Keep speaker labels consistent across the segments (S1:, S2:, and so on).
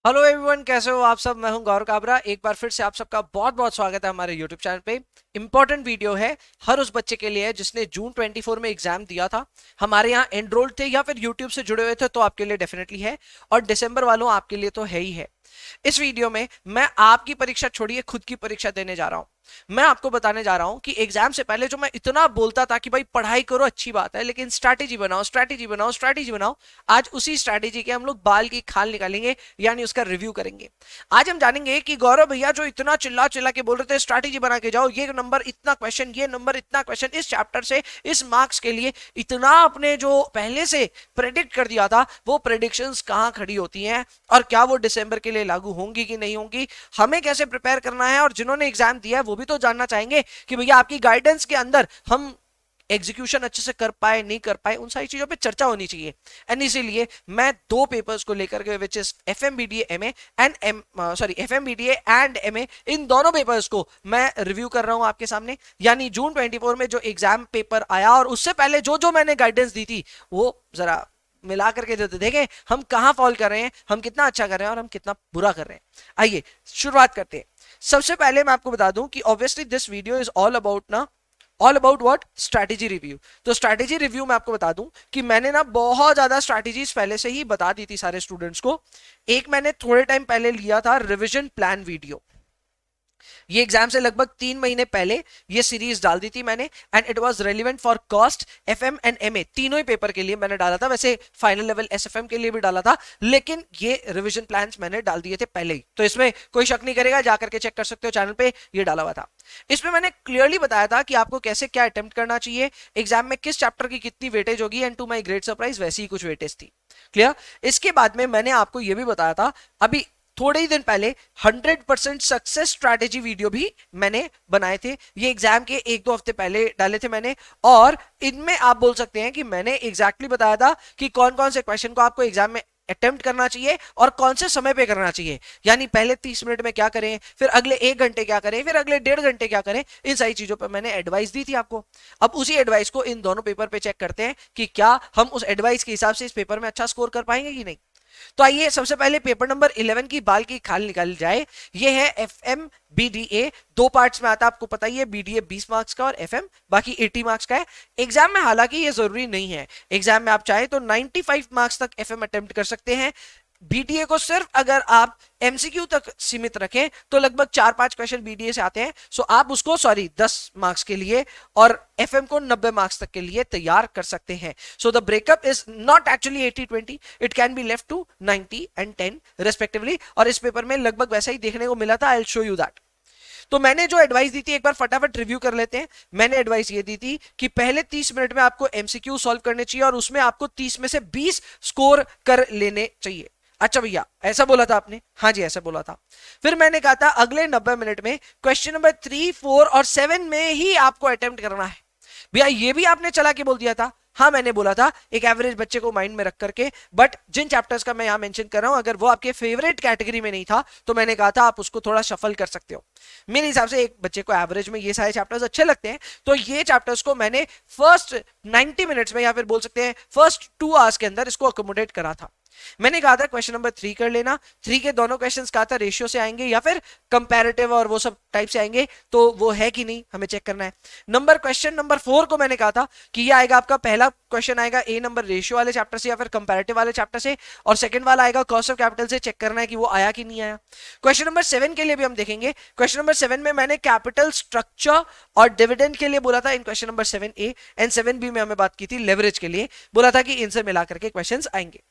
S1: Hello everyone, कैसे हो आप सब। मैं हूं गौरव काबरा। एक बार फिर से आप सबका बहुत बहुत स्वागत है हमारे यूट्यूब चैनल पे। इंपॉर्टेंट वीडियो है हर उस बच्चे के लिए है जिसने जून 24 में एग्जाम दिया था, हमारे यहाँ एनरोल्ड थे या फिर यूट्यूब से जुड़े हुए थे, तो आपके लिए डेफिनेटली है। और दिसंबर वालों आपके लिए तो है ही है। इस वीडियो में मैं आपकी परीक्षा छोड़िए खुद की परीक्षा देने जा रहा हूं। मैं आपको बताने जा रहा हूं कि एग्जाम से पहले जो मैं इतना बोलता था कि भाई पढ़ाई करो अच्छी बात है, लेकिन स्ट्रैटेजी बनाओ, स्ट्रैटेजी बनाओ, स्ट्रैटेजी बनाओ। आज उसी स्ट्रैटेजी के हम लोग बाल की खाल निकालेंगे, यानी उसका रिव्यू करेंगे। आज हम जानेंगे कि गौरव भैया जो इतना चिल्ला चिल्ला के बोल रहे थे स्ट्रैटेजी बना के जाओ, ये नंबर इतना क्वेश्चन, ये नंबर इतना क्वेश्चन, इस चैप्टर से इस मार्क्स के लिए, इतना आपने जो पहले से प्रेडिक्ट कर दिया था, वो प्रेडिक्शंस कहां खड़ी होती हैं और क्या वो दिसंबर के लिए लागू होंगी कि नहीं होंगी, हमें कैसे प्रिपेयर करना है। और जिन्होंने एग्जाम दिया है वो भी तो जानना चाहेंगे कि भैया आपकी गाइडेंस के अंदर हम एग्जीक्यूशन अच्छे से कर पाए नहीं कर पाए, उन सारी चीजों पे चर्चा होनी चाहिए। एंड इसीलिए मैं दो पेपर्स को लेकर के, which is FMBDA MA and FMBDA and MA, इन दोनों पेपर्स को मैं रिव्यू कर रहा हूं आपके सामने। यानी जून 24 में जो एग्जाम पेपर आया और उससे पहले जो जो मैंने गाइडेंस दी थी, वो जरा मिला करके देखें हम कहां फॉल कर रहे हैं, हम कितना अच्छा कर रहे हैं और हम कितना बुरा कर रहे हैं। आइए शुरुआत करते हैं। सबसे पहले मैं आपको बता दूं कि obviously this video is all about ना, all about what, strategy review. तो स्ट्रैटेजी रिव्यू में आपको बता दूं कि मैंने ना बहुत ज्यादा स्ट्रैटेजीज पहले से ही बता दी थी सारे स्टूडेंट्स को। एक मैंने थोड़े टाइम पहले लिया था रिवीजन प्लान वीडियो, ये एग्जाम से लगभग 3 महीने पहले ये सीरीज डाल दी थी मैंने। And it was relevant for cost, FM and MA, तीनों ही पेपर के लिए मैंने डाला था। वैसे फाइनल लेवल एसएफएम के लिए भी डाला था, लेकिन ये रिवीजन प्लान्स मैंने डाल दिए थे पहले ही, तो इसमें कोई शक नहीं करेगा, जाकर के चेक कर सकते हो चैनल पे, ये डाला हुआ था। इसमें मैंने क्लियरली बताया था कि आपको कैसे क्या अटेम्प्ट करना चाहिए, एग्जाम में किस चैप्टर की कितनी वेटेज होगी, and to my great surprise वैसी ही कुछ वेटेज थी। क्लियर। इसके बाद में मैंने आपको यह भी बताया था अभी थोड़े ही दिन पहले 100% सक्सेस स्ट्रैटेजी वीडियो भी मैंने बनाए थे, ये एग्जाम के 1-2 हफ्ते पहले डाले थे मैंने। और इनमें आप बोल सकते हैं कि मैंने एग्जैक्टली बताया था कि कौन कौन से क्वेश्चन को आपको एग्जाम में अटेम्प्ट करना चाहिए और कौन से समय पे करना चाहिए। यानी पहले 30 मिनट में क्या करें, फिर अगले 1 घंटे क्या करें, फिर अगले 1.5 घंटे क्या करें, इन सारी चीजों पर मैंने एडवाइस दी थी आपको। अब उसी एडवाइस को इन दोनों पेपर पे चेक करते हैं कि क्या हम उस एडवाइस के हिसाब से इस पेपर में अच्छा स्कोर कर पाएंगे कि नहीं। तो आइए सबसे पहले पेपर नंबर 11 की बाल की खाल निकाली जाए। ये है एफ एम बीडीए, दो पार्ट्स में आता है, आपको पता ही है। बीडीए 20 मार्क्स का और एफएम बाकी 80 मार्क्स का है। एग्जाम में हालांकि ये जरूरी नहीं है, एग्जाम में आप चाहे तो 95 मार्क्स तक एफएम अटेम्प्ट कर सकते हैं। बीडीए को सिर्फ अगर आप एमसीक्यू तक सीमित रखें तो लगभग 4-5 क्वेश्चन बीडीए से आते हैं, सो आप उसको 10 मार्क्स के लिए और एफएम को 90 मार्क्स तक के लिए तैयार कर सकते हैं। So the breakup is not actually 80-20, it can be left to 90 and 10 respectively. और इस पेपर में लगभग वैसा ही देखने को मिला था, I will show you that. तो मैंने जो एडवाइस दी थी एक बार फटाफट रिव्यू कर लेते हैं। मैंने एडवाइस ये दी थी कि पहले 30 मिनट में आपको एमसीक्यू सॉल्व करने चाहिए और उसमें आपको 30 में से 20 स्कोर कर लेने चाहिए। अच्छा भैया ऐसा बोला था आपने? हाँ जी ऐसा बोला था। फिर मैंने कहा था अगले 90 मिनट में क्वेश्चन नंबर 3, 4 और 7 में ही आपको अटेम्प्ट करना है। भैया ये भी आपने चला के बोल दिया था। हाँ मैंने बोला था एक एवरेज बच्चे को माइंड में रख करके, बट जिन चैप्टर्स का मैं यहां मेंशन कर रहा हूं अगर वो आपके फेवरेट कैटेगरी में नहीं था तो मैंने कहा था आप उसको थोड़ा शफल कर सकते हो। मेरे हिसाब से एक बच्चे को एवरेज में ये सारे चैप्टर्स अच्छे लगते हैं, तो ये चैप्टर्स को मैंने फर्स्ट 90 मिनट्स में या फिर बोल सकते हैं फर्स्ट 2 आवर्स के अंदर इसको अकोमोडेट करा था। मैंने कहा था क्वेश्चन नंबर 3 कर लेना। 3 के दोनों क्वेश्चंस कहा था रेशियो से आएंगे या फिर कंपैरेटिव और वो सब टाइप से आएंगे, तो वो है कि नहीं हमें चेक करना है। क्वेश्चन नंबर 4 को मैंने कहा था कि ये आएगा आपका पहला क्वेश्चन आएगा ए नंबर रेशियो वाले चैप्टर से या फिर कंपैरेटिव वाले चैप्टर से, और सेकंड वाला आएगा कॉस्ट ऑफ कैपिटल से। चेक करना है कि वो आया कि नहीं आया। क्वेश्चन नंबर 7 के लिए भी हम देखेंगे। क्वेश्चन नंबर 7 में मैंने कैपिटल स्ट्रक्चर और डिविडेंड के लिए बोला था इन question number 7A and 7B में हमें बात की थी लेवरेज के लिए, बोला था कि इनसे मिलाकर के क्वेश्चंस आएंगे।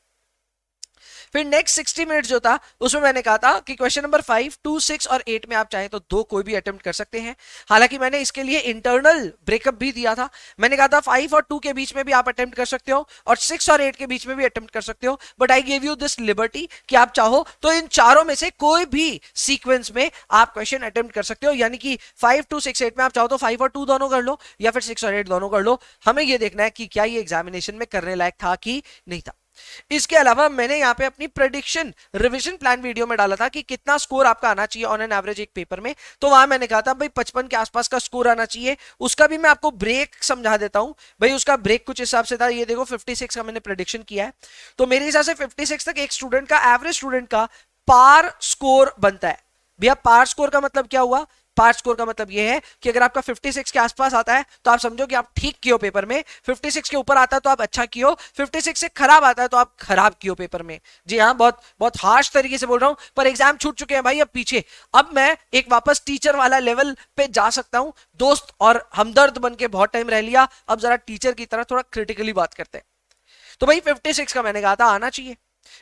S1: फिर नेक्स्ट 60 मिनट जो था उसमें मैंने कहा था कि क्वेश्चन नंबर 5, 2, 6 और 8 में आप चाहें तो दो कोई भी अटेम्प्ट कर सकते हैं। हालांकि मैंने इसके लिए इंटरनल ब्रेकअप भी दिया था। मैंने कहा था 5 और 2 के बीच में भी आप अटेम्प्ट कर सकते हो और 6 और 8 के बीच में भी अटेम्प्ट कर सकते हो, but I give you this liberty कि आप चाहो तो इन चारों में से कोई भी सीक्वेंस में आप क्वेश्चन अटेम्प्ट कर सकते हो। यानी कि 5, 2, 6, 8 में आप चाहो तो 5 और 2 दोनों कर लो या फिर 6 और 8 दोनों कर लो। हमें यह देखना है कि क्या ये एग्जामिनेशन में करने लायक था कि नहीं था। इसके अलावा मैंने यहाँ पे अपनी प्रेडिक्शन रिवीजन प्लान वीडियो में डाला था कि कितना स्कोर आपका आना चाहिए ऑन एन एवरेज एक पेपर में, तो वहां मैंने कहा था भाई 55 के आसपास का स्कोर आना चाहिए। उसका भी मैं आपको ब्रेक समझा देता हूं। भाई उसका ब्रेक कुछ हिसाब से था, ये देखो 56 का मैंने प्रेडिक्शन किया है, तो मेरे हिसाब से 56 तक एक स्टूडेंट का, एवरेज स्टूडेंट का पार स्कोर बनता है। भैया पार स्कोर का मतलब क्या हुआ? पार स्कोर का मतलब यह है कि अगर आपका 56 के आसपास आता है तो आप समझो कि आप ठीक किए हो पेपर में, 56 के ऊपर आता है तो आप अच्छा किए हो, 56 से खराब आता है तो आप खराब किए हो पेपर में। जी हाँ, बहुत बहुत हार्श तरीके से बोल रहा हूं, पर एग्जाम छूट चुके हैं भाई अब पीछे। अब मैं एक वापस टीचर वाला लेवल पे जा सकता हूं। दोस्त और हमदर्द बन के बहुत टाइम रह लिया, अब जरा टीचर की तरह थोड़ा क्रिटिकली बात करते हैं। तो भाई 56 का मैंने कहा था आना चाहिए।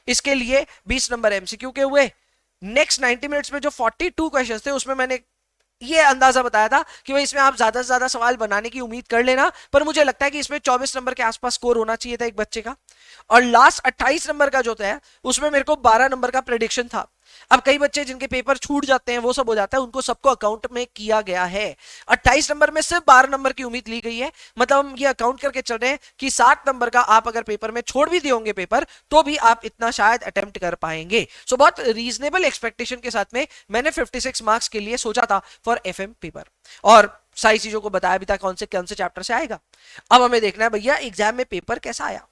S1: इसके लिए 20 नंबर एमसीक्यू के हुए। नेक्स्ट 90 मिनट्स में जो 42 क्वेश्चंस थे उसमें मैंने ये अंदाजा बताया था कि भाई इसमें आप ज्यादा से ज्यादा सवाल बनाने की उम्मीद कर लेना, पर मुझे लगता है कि इसमें 24 नंबर के आसपास स्कोर होना चाहिए था एक बच्चे का। और लास्ट 28 नंबर का जो था उसमें मेरे को 12 नंबर का प्रेडिक्शन था। अब कई बच्चे जिनके पेपर छूट जाते हैं वो सब हो जाता है, उनको सबको अकाउंट में किया गया है। 28 नंबर में सिर्फ 12 नंबर की उम्मीद ली गई है, मतलब हम ये अकाउंट करके चल रहे हैं कि 7 नंबर का आप अगर पेपर में छोड़ भी दिए होंगे पेपर, तो भी आप इतना शायद अटेम्प्ट कर पाएंगे। सो बहुत रीजनेबल एक्सपेक्टेशन के साथ में मैंने 56 मार्क्स के लिए सोचा था फॉर एफएम पेपर, और सारी चीजों को बताया भी था कौन से चैप्टर से आएगा। अब हमें देखना है भैया एग्जाम में पेपर कैसा आया।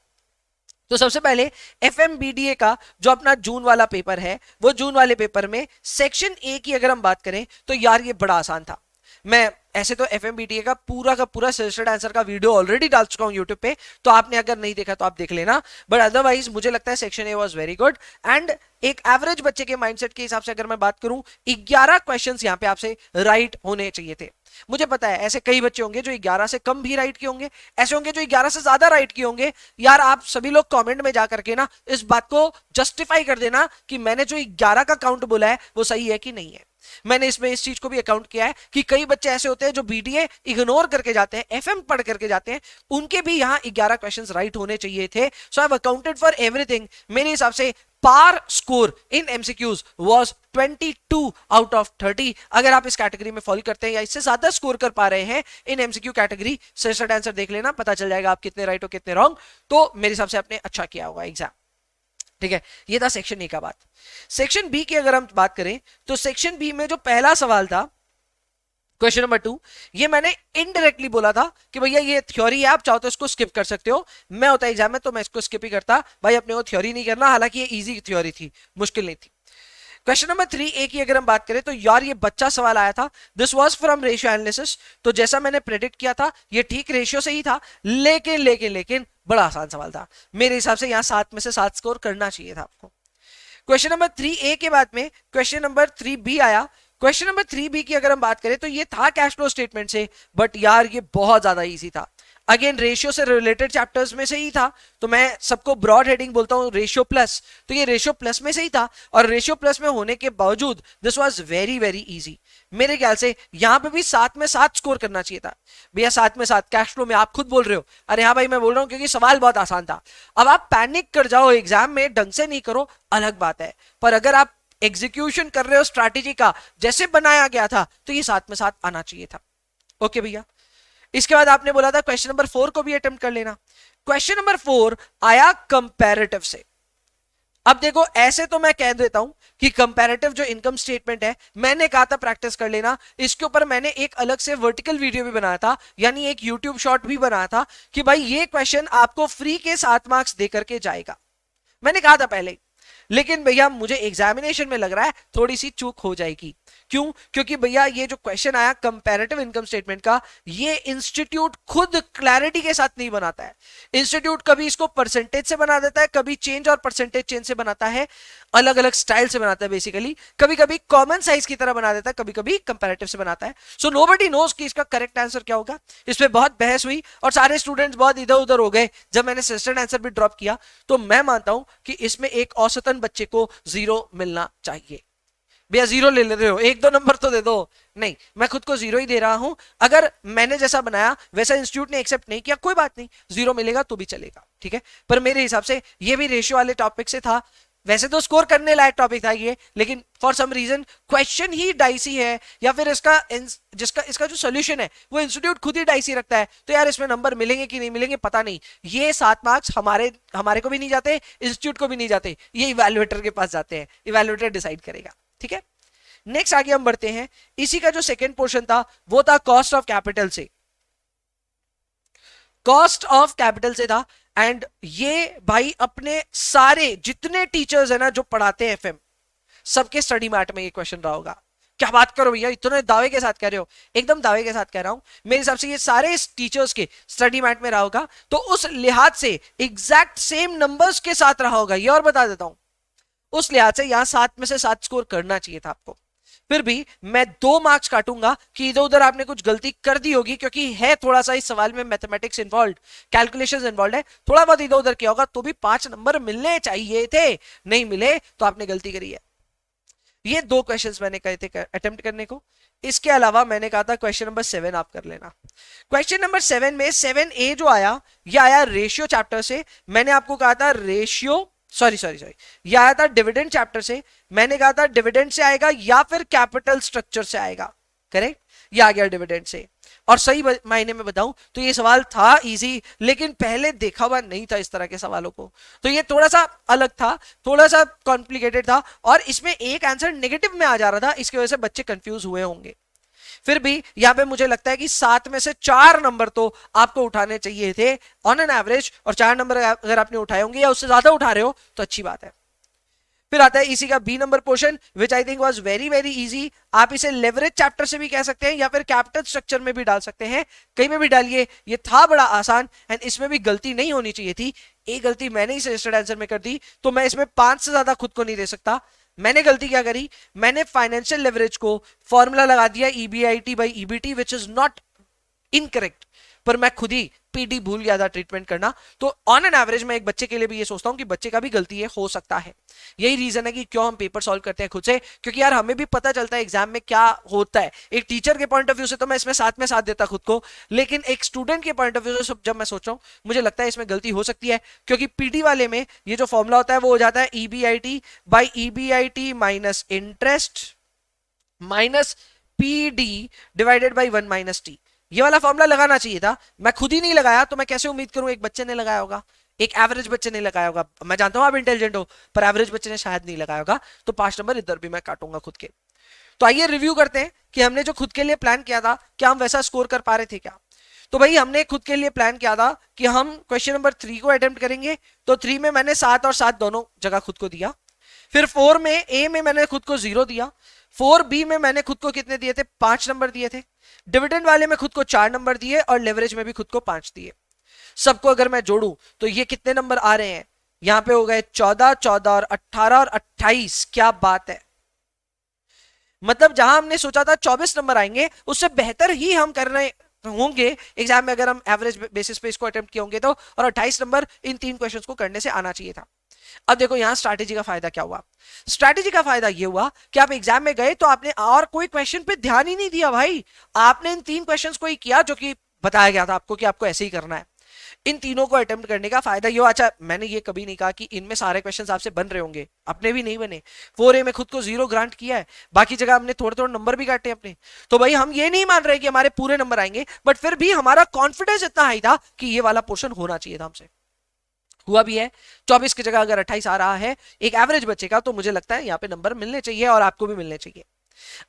S1: तो सबसे पहले एफएमबीडीए का जो अपना जून वाला पेपर है, वो जून वाले पेपर में सेक्शन ए की अगर हम बात करें तो यार ये बड़ा आसान था। मैं ऐसे तो एफएमबीडीए का पूरा सजेस्टेड आंसर का वीडियो ऑलरेडी डाल चुका हूं यूट्यूब पे, तो आपने अगर नहीं देखा तो आप देख लेना, बट अदरवाइज मुझे लगता है section A was very good. And एक एवरेज बच्चे के माइंडसेट के हिसाब से अगर मैं बात करूं, 11 क्वेश्चंस यहां पे आपसे राइट होने चाहिए थे। मुझे पता है ऐसे कई बच्चे होंगे जो 11 से कम भी राइट किए होंगे, ऐसे होंगे जो 11 से ज्यादा राइट किए होंगे। यार आप सभी लोग कमेंट में जा करके ना इस बात को जस्टिफाई कर देना कि मैंने जो 11 का काउंट बोला है वो सही है कि नहीं है। मैंने इसमें इस चीज को भी अकाउंट किया है कि कई बच्चे ऐसे होते हैं जो बीडीए इग्नोर करके जाते हैं, एफएम पढ़ करके जाते हैं, उनके भी यहां 11 क्वेश्चंस राइट होने चाहिए थे। So I have accounted for everything. मेरे हिसाब से par score in MCQs was 22 out of 30। अगर आप इस कैटेगरी में फॉलो करते हैं या इससे ज्यादा स्कोर कर पा रहे हैं इन एमसीक्यू कैटेगरी, सजेस्टेड आंसर देख लेना, पता चल जाएगा आप कितने राइट हो कितने रॉन्ग। तो मेरे हिसाब से आपने अच्छा किया होगा एग्जाम। ठीक है, ये था सेक्शन ए का बात। सेक्शन बी की अगर हम बात करें तो सेक्शन बी में जो पहला सवाल था क्वेश्चन नंबर 2, ये मैंने इनडायरेक्टली बोला था कि भैया ये थ्योरी है, आप चाहो तो इसको स्किप कर सकते हो। मैं होता एग्जाम में तो मैं इसको स्किप ही करता भाई, अपने को थ्योरी नहीं करना, हालांकि ये इजी थ्योरी थी, मुश्किल नहीं थी। क्वेश्चन नंबर 3 ए की अगर हम बात करें तो यार ये बच्चा सवाल आया था। This was from ratio analysis. तो जैसा मैंने प्रेडिक्ट किया था ये ठीक रेशियो से ही था, लेकिन बड़ा आसान सवाल था। मेरे हिसाब से यहां 7 में से 7 स्कोर करना चाहिए था आपको। क्वेश्चन नंबर 3 ए के बाद में क्वेश्चन नंबर 3 बी आया। क्वेश्चन नंबर 3 बी की अगर हम बात करें तो ये था कैश फ्लो स्टेटमेंट से, बट यार ये बहुत ज्यादा इजी था। अगेन रेशियो से रिलेटेड चैप्टर्स में से ही था, तो मैं सबको ब्रॉड हेडिंग बोलता हूं रेशियो प्लस, तो ये रेशियो प्लस में से ही था, और रेशियो प्लस में होने के बावजूद this was very very easy. मेरे ख्याल से यहां पे भी 7 में 7 स्कोर करना चाहिए था। भैया 7 में 7 कैश फ्लो में आप खुद बोल रहे हो, अरे हाँ भाई मैं बोल रहा हूं क्योंकि सवाल बहुत आसान था। अब आप पैनिक कर जाओ एग्जाम में, ढंग से नहीं करो अलग बात है, पर अगर आप एग्जीक्यूशन कर रहे हो स्ट्रैटेजी का जैसे बनाया गया था तो ये 7 में 7 आना चाहिए था। ओके भैया, इसके बाद आपने बोला था क्वेश्चन नंबर 4 को भी अटेम्प्ट कर लेना। क्वेश्चन नंबर 4 आया कंपैरेटिव से। अब देखो ऐसे तो मैं कह देता हूं कि कंपैरेटिव जो इनकम स्टेटमेंट है, मैंने कहा था प्रैक्टिस कर लेना, इसके ऊपर मैंने एक अलग से वर्टिकल वीडियो भी बनाया था, यानी एक यूट्यूब शॉर्ट भी बनाया था कि भाई ये क्वेश्चन आपको फ्री के 7 मार्क्स देकर के जाएगा, मैंने कहा था पहले। लेकिन भैया मुझे एग्जामिनेशन में लग रहा है थोड़ी सी चूक हो जाएगी। क्यों? क्योंकि भैया ये जो क्वेश्चन आया कंपैरेटिव इनकम स्टेटमेंट का, ये इंस्टीट्यूट खुद क्लैरिटी के साथ नहीं बनाता है। इंस्टीट्यूट कभी इसको परसेंटेज से बना देता है, कभी चेंज और परसेंटेज चेंज से बनाता है, अलग अलग स्टाइल से बनाता है बेसिकली। कभी कभी कॉमन साइज की तरह बना देता है, कभी कभी कंपैरेटिव से बनाता है। सो नोबडी नोज कि इसका करेक्ट आंसर क्या होगा। इस पे बहुत बहस हुई और सारे स्टूडेंट्स बहुत इधर उधर हो गए। जब मैंने सजेस्टेड आंसर भी ड्रॉप किया तो मैं मानता हूं कि इसमें एक औसतन बच्चे को 0 मिलना चाहिए। भैया 0 ले रहे हो, 1-2 नंबर तो दे दो। नहीं, मैं खुद को 0 ही दे रहा हूं। अगर मैंने जैसा बनाया वैसा इंस्टीट्यूट ने एक्सेप्ट नहीं किया, कोई बात नहीं, 0 मिलेगा तो भी चलेगा, ठीक है। पर मेरे हिसाब से ये भी रेशियो वाले टॉपिक से था। वैसे तो स्कोर करने लायक टॉपिक था ये, लेकिन फॉर सम रीजन क्वेश्चन ही डाइसी है, या फिर इसका जो सोल्यूशन है वो इंस्टीट्यूट खुद ही डाइसी रखता है। तो यार इसमें नंबर मिलेंगे कि नहीं मिलेंगे पता नहीं। ये 7 मार्क्स हमारे को भी नहीं जाते, इंस्टीट्यूट को भी नहीं जाते, ये इवैल्यूएटर के पास जाते हैं, इवैल्यूएटर डिसाइड करेगा, ठीक है। नेक्स्ट आगे हम बढ़ते हैं। इसी का जो सेकेंड पोर्शन था वो था कॉस्ट ऑफ कैपिटल से। कॉस्ट ऑफ कैपिटल से था, एंड ये भाई अपने सारे जितने टीचर्स है ना जो पढ़ाते हैं एफएम, सबके स्टडी मैट में ये क्वेश्चन रहा होगा। क्या बात करो भैया, इतने दावे के साथ कह रहे हो? एकदम दावे के साथ कह रहा हूं, मेरे हिसाब से ये सारे टीचर्स के स्टडी मैट में रहा होगा, तो उस लिहाज से एग्जैक्ट सेम नंबर्स के साथ रहा होगा ये, और बता देता हूं उस लिहाज से यहां 7 में से 7 स्कोर करना चाहिए था आपको। फिर भी मैं 2 मार्क्स काटूंगा कि इधर उधर आपने कुछ गलती कर दी होगी, क्योंकि है थोड़ा सा इस सवाल में मैथमेटिक्स इन्वॉल्व, कैलकुलेशंस इन्वॉल्व है, थोड़ा बहुत इधर उधर किया होगा, तो भी 5 नंबर मिलने चाहिए थे, नहीं मिले तो आपने गलती करी है। ये 2 क्वेश्चंस मैंने कहे थे अटेम्प्ट करने को। इसके अलावा मैंने कहा था क्वेश्चन नंबर 7 आप कर लेना। क्वेश्चन नंबर 7 में 7A जो आया, ये आया रेशियो चैप्टर से। मैंने आपको कहा था रेशियो, सॉरी ये आया था डिविडेंड चैप्टर से। मैंने कहा था डिविडेंड से आएगा या फिर कैपिटल स्ट्रक्चर से आएगा, करेक्ट? ये आ गया डिविडेंड से। और सही मायने में बताऊं तो ये सवाल था इजी, लेकिन पहले देखा हुआ नहीं था इस तरह के सवालों को, तो ये थोड़ा सा अलग था, थोड़ा सा कॉम्प्लिकेटेड था, और इसमें एक आंसर नेगेटिव में आ जा रहा था, इसकी वजह से बच्चे कंफ्यूज हुए होंगे। फिर भी यहां पे मुझे लगता है कि 7 में से 4 नंबर तो आपको उठाने चाहिए थे ऑन एन एवरेज, और 4 नंबर अगर आपने उठाए होंगे या उससे ज्यादा उठा रहे हो तो अच्छी बात है। फिर आता है इसी का B number portion, which I think was very very easy. आप इसे लेवरेज चैप्टर से भी कह सकते हैं या फिर कैपिटल स्ट्रक्चर में भी डाल सकते हैं, कहीं में भी डालिए, ये था बड़ा आसान, एंड इसमें भी गलती नहीं होनी चाहिए थी। एक गलती मैंने ही सजेस्टेड आंसर में कर दी, तो मैं इसमें 5 से ज्यादा खुद को नहीं दे सकता। मैंने गलती क्या करी, मैंने फाइनेंशियल लेवरेज को फॉर्मूला लगा दिया EBIT by EBT, which is not incorrect, पर मैं खुद ही PD भूल गया था ट्रीटमेंट करना। तो ऑन एन एवरेज मैं एक बच्चे के लिए भी ये सोचता हूं कि बच्चे का भी गलती है, हो सकता है। यही रीजन है कि क्यों हम पेपर सॉल्व करते हैं खुद से, क्योंकि यार हमें भी पता चलता है एग्जाम में क्या होता है। एक टीचर के पॉइंट ऑफ व्यू से तो मैं इसमें 7 में 7 देता खुद को, लेकिन एक स्टूडेंट के पॉइंट ऑफ व्यू से जब मैं सोच रहा हूं, मुझे लगता है इसमें गलती हो सकती है, क्योंकि PD वाले में ये जो फॉर्मूला होता है वो हो जाता है EBIT by EBIT minus interest minus PD divided by 1 minus T। ये वाला फॉर्मूला लगाना चाहिए था, मैं खुद ही नहीं लगाया, तो मैं कैसे उम्मीद करूं एक बच्चे ने लगाया होगा, एक एवरेज बच्चे ने लगाया होगा। मैं जानता हूं आप इंटेलिजेंट हो, पर एवरेज बच्चे ने शायद नहीं लगाया होगा, तो 5 नंबर इधर भी मैं काटूंगा खुद के। तो आइए रिव्यू करते हैं कि हमने जो खुद के लिए प्लान किया था, क्या हम वैसा स्कोर कर पा रहे थे क्या? तो भाई हमने खुद के लिए प्लान किया था कि हम क्वेश्चन नंबर 3 को अटेम्प्ट करेंगे, तो 3 में मैंने 7 और 7 दोनों जगह खुद को दिया। फिर 4 में A में मैंने खुद को 0 दिया, 4B में मैंने खुद को कितने दिए थे, 5 नंबर दिए थे, डिविडेंड वाले में खुद को 4 नंबर दिए, और लेवरेज में भी खुद को 5 दिए। सबको अगर मैं जोड़ूं तो ये कितने नंबर आ रहे हैं, यहां पे हो गए 14, 14 और 18 और 28। क्या बात है, मतलब जहां हमने सोचा था 24 नंबर आएंगे, उससे बेहतर ही हम कर रहे होंगे एग्जाम में, अगर हम एवरेज बेसिस पे इसको अटेम्प्ट किए होंगे तो। और 28 नंबर इन 3 क्वेश्चंस को करने से आना चाहिए था। अब देखो यहां स्ट्रैटेजी का फायदा क्या हुआ। स्ट्रैटेजी का फायदा ये हुआ कि आप एग्जाम में गए तो आपने और कोई क्वेश्चन पे ध्यान ही नहीं दिया भाई, आपने इन 3 क्वेश्चंस को ही किया जो कि बताया गया था आपको कि आपको ऐसे ही करना है। इन तीनों को अटेम्प्ट करने का फायदा ये। अच्छा, मैंने ये कभी नहीं कहा कि इनमें सारे क्वेश्चंस आपसे बन रहे होंगे, अपने भी नहीं बने। 4A में खुद को 0 ग्रांट किया है, बाकी जगह हमने थोड़े थोड़े नंबर भी काटे अपने। तो भाई हम ये नहीं मान रहे कि हमारे पूरे नंबर आएंगे, बट फिर भी हमारा कॉन्फिडेंस इतना हाई था कि ये वाला पोर्शन होना चाहिए था हमसे। हुआ भी है। 24 की जगह अगर 28 आ रहा है एक एवरेज बच्चे का, तो मुझे लगता है यहाँ पे नंबर मिलने चाहिए, और आपको भी मिलने चाहिए।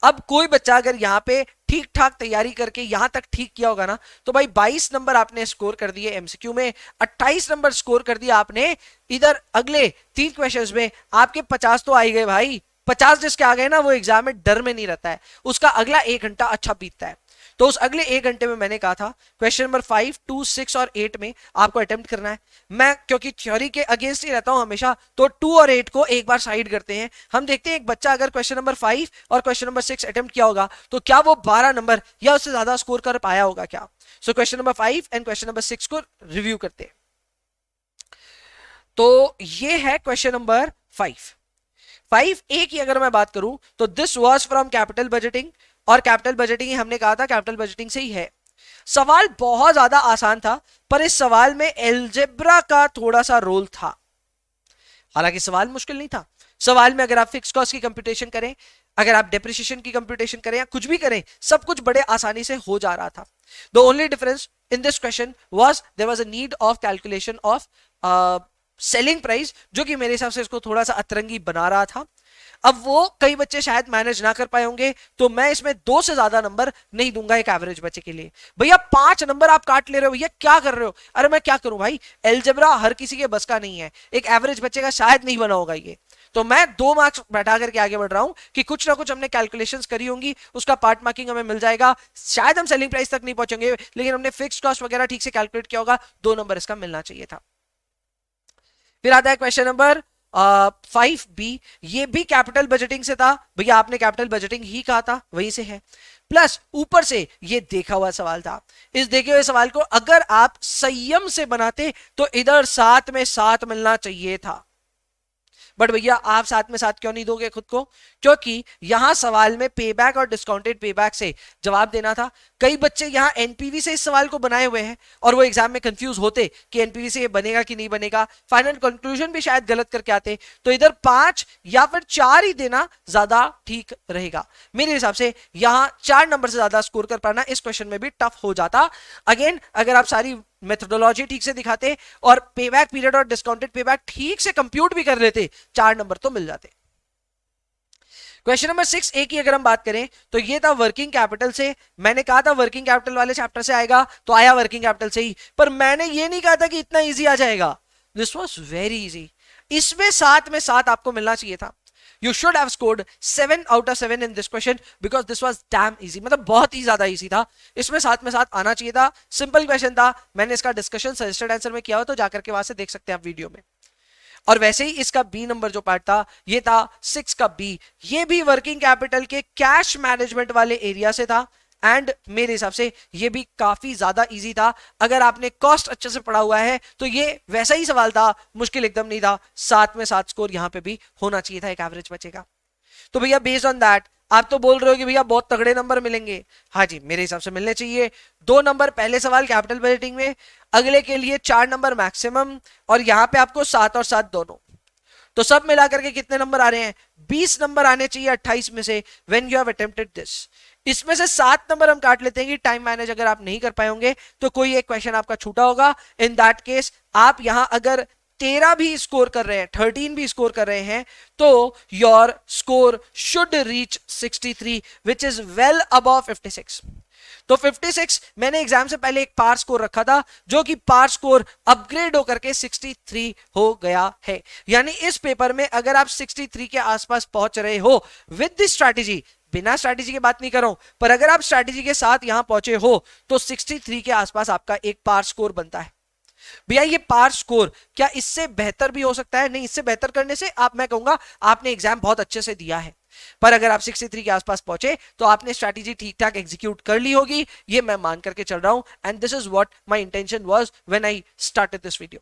S1: अब कोई बच्चा अगर यहाँ पे ठीक ठाक तैयारी करके यहां तक ठीक किया होगा ना, तो भाई 22 नंबर आपने स्कोर कर दिए एमसीक्यू में, 28 नंबर स्कोर कर दिया आपने इधर अगले 3 क्वेश्चंस में, आपके 50 तो आ ही गए भाई। 50 जिसके आ गए ना, वो एग्जाम में डर में नहीं रहता है, उसका अगला 1 घंटा अच्छा बीतता है। तो उस अगले 1 घंटे में मैंने कहा था क्वेश्चन नंबर 5, 2, 6 और 8 में आपको अटेम्प्ट करना है। मैं क्योंकि थ्योरी के अगेंस्ट ही रहता हूं हमेशा, तो 2 और 8 को एक बार साइड करते हैं। हम देखते हैं एक बच्चा अगर क्वेश्चन नंबर 5 और क्वेश्चन नंबर 6 अटेम्प्ट किया होगा, तो क्या वो 12 नंबर या उससे ज्यादा स्कोर कर पाया होगा क्या। सो question number 5 and question number 6 को रिव्यू करते हैं। तो ये है क्वेश्चन नंबर 5A की अगर मैं बात करूं तो this was from capital budgeting, और कैपिटल बजटिंग हमने कहा था कैपिटल बजटिंग से ही है। सवाल बहुत ज्यादा आसान था, पर इस सवाल में एल्जेब्रा का थोड़ा सा रोल था। हालांकि सवाल मुश्किल नहीं था। सवाल में अगर आप फिक्स कॉस्ट की कंप्यूटेशन करें, अगर आप डेप्रिसिएशन की कंप्यूटेशन करें या कुछ भी करें, सब कुछ बड़े आसानी से हो जा रहा था। The only difference in this question was there was a need of calculation of selling price, जो कि मेरे हिसाब से इसको थोड़ा सा अतरंगी बना रहा था। अब वो कई बच्चे शायद मैनेज ना कर पाए होंगे, तो मैं इसमें 2 से ज्यादा नंबर नहीं दूंगा एक एवरेज बच्चे के लिए। भैया 5 नंबर आप काट ले रहे हो, भैया क्या कर रहे हो। अरे मैं क्या करूं भाई, एल्जेब्रा हर किसी के बस का नहीं है, एक एवरेज बच्चे का शायद नहीं बना होगा ये। तो मैं 2 मार्क्स बैठा करके आगे बढ़ रहा हूं कि कुछ ना कुछ हमने कैलकुलेशंस करी होंगी, उसका पार्ट मार्किंग हमें मिल जाएगा। शायद हम सेलिंग प्राइस तक नहीं पहुंचेंगे, लेकिन हमने फिक्स्ड कॉस्ट वगैरह ठीक से कैलकुलेट किया होगा, 2 नंबर इसका मिलना चाहिए था। फिर आता है क्वेश्चन नंबर 5B। ये भी कैपिटल बजटिंग से था, भैया आपने कैपिटल बजटिंग ही कहा था, वहीं से है। प्लस ऊपर से ये देखा हुआ सवाल था। इस देखे हुए सवाल को अगर आप संयम से बनाते तो इधर 7 में 7 मिलना चाहिए था, बट भैया आप 7 में 7 क्यों नहीं दोगे खुद को? क्योंकि यहां सवाल में पेबैक और डिस्काउंटेड पेबैक से जवाब देना था। कई बच्चे यहां एनपीवी से इस सवाल को बनाए हुए हैं और वो एग्जाम में कंफ्यूज होते कि एनपीवी से ये बनेगा कि नहीं बनेगा, फाइनल कंक्लूजन भी शायद गलत करके आते। तो इधर 5 या फिर 4 ही देना ज्यादा ठीक रहेगा। मेरे हिसाब से यहां 4 नंबर से ज्यादा स्कोर कर पाना इस क्वेश्चन में भी टफ हो जाता। अगेन अगर आप सारी मेथोडोलॉजी ठीक से दिखाते और पेबैक पीरियड और डिस्काउंटेड पेबैक ठीक से कंप्यूट भी कर लेते, 4 नंबर तो मिल जाते। क्वेश्चन नंबर 6A की अगर हम बात करें तो ये था वर्किंग कैपिटल से। मैंने कहा था वर्किंग कैपिटल वाले चैप्टर से आएगा, तो आया वर्किंग कैपिटल से ही, पर मैंने ये नहीं कहा था कि इतना इजी आ जाएगा। This was very easy. इसमें 7 में 7 आपको मिलना चाहिए था। You should have scored 7 out of 7 in this question because this was damn easy। मतलब बहुत ही ज्यादा इजी था, इसमें 7 में 7 आना चाहिए था। सिंपल क्वेश्चन था, मैंने इसका डिस्कशन सजेस्टेड आंसर में किया हो, तो जाकर के वहां से देख सकते हैं आप वीडियो में। और वैसे ही इसका बी नंबर जो पार्ट था, ये था 6 का बी। ये भी वर्किंग कैपिटल के कैश मैनेजमेंट वाले एरिया से था एंड मेरे हिसाब से ये भी काफी ज्यादा इजी था। अगर आपने कॉस्ट अच्छे से पढ़ा हुआ है तो ये वैसा ही सवाल था, मुश्किल एकदम नहीं था। 7 में 7 स्कोर यहां पे भी होना चाहिए था एक एवरेज बच्चे का। तो भैया बेस्ड ऑन दैट आप तो बोल रहे हो कि भैया बहुत तगड़े नंबर मिलेंगे। हाँ जी, मेरे हिसाब से मिलने चाहिए। 2 नंबर पहले सवाल कैपिटल बजटिंग में, अगले के लिए 4 नंबर मैक्सिमम, और यहां पे आपको 7 और 7 दोनों। तो सब मिलाकर के कितने नंबर आ रहे हैं? 20 नंबर आने चाहिए 28 में से when you have attempted this. इसमें से 7 नंबर हम काट लेते हैं कि टाइम मैनेज अगर आप नहीं कर पाए होंगे तो कोई एक क्वेश्चन आपका छूटा होगा। इन दैट केस आप यहां अगर 13 भी स्कोर कर रहे हैं, 13 भी स्कोर कर रहे हैं, तो your score should reach 63 which is well above 56। तो 56 मैंने एग्जाम से पहले एक पार स्कोर रखा था, जो कि पार स्कोर अपग्रेड होकर के 63 हो गया है। यानी इस पेपर में अगर आप 63 के आसपास पहुंच रहे हो विद दिस स्ट्रैटेजी, बिना स्ट्रैटेजी की बात नहीं कर रहा हूं, पर अगर आप स्ट्रैटेजी के साथ यहां पहुंचे हो तो 63 के आसपास आपका एक पार स्कोर बनता है। भैया ये पार स्कोर क्या इससे बेहतर भी हो सकता है? नहीं, इससे बेहतर करने से मैं कहूंगा आपने एग्जाम बहुत अच्छे से दिया है, पर अगर आप 63 के आसपास पहुंचे तो आपने स्ट्रैटेजी ठीक ठाक एग्जीक्यूट कर ली होगी, ये मैं मान करके चल रहा हूं। And this is what my intention was when I started this video.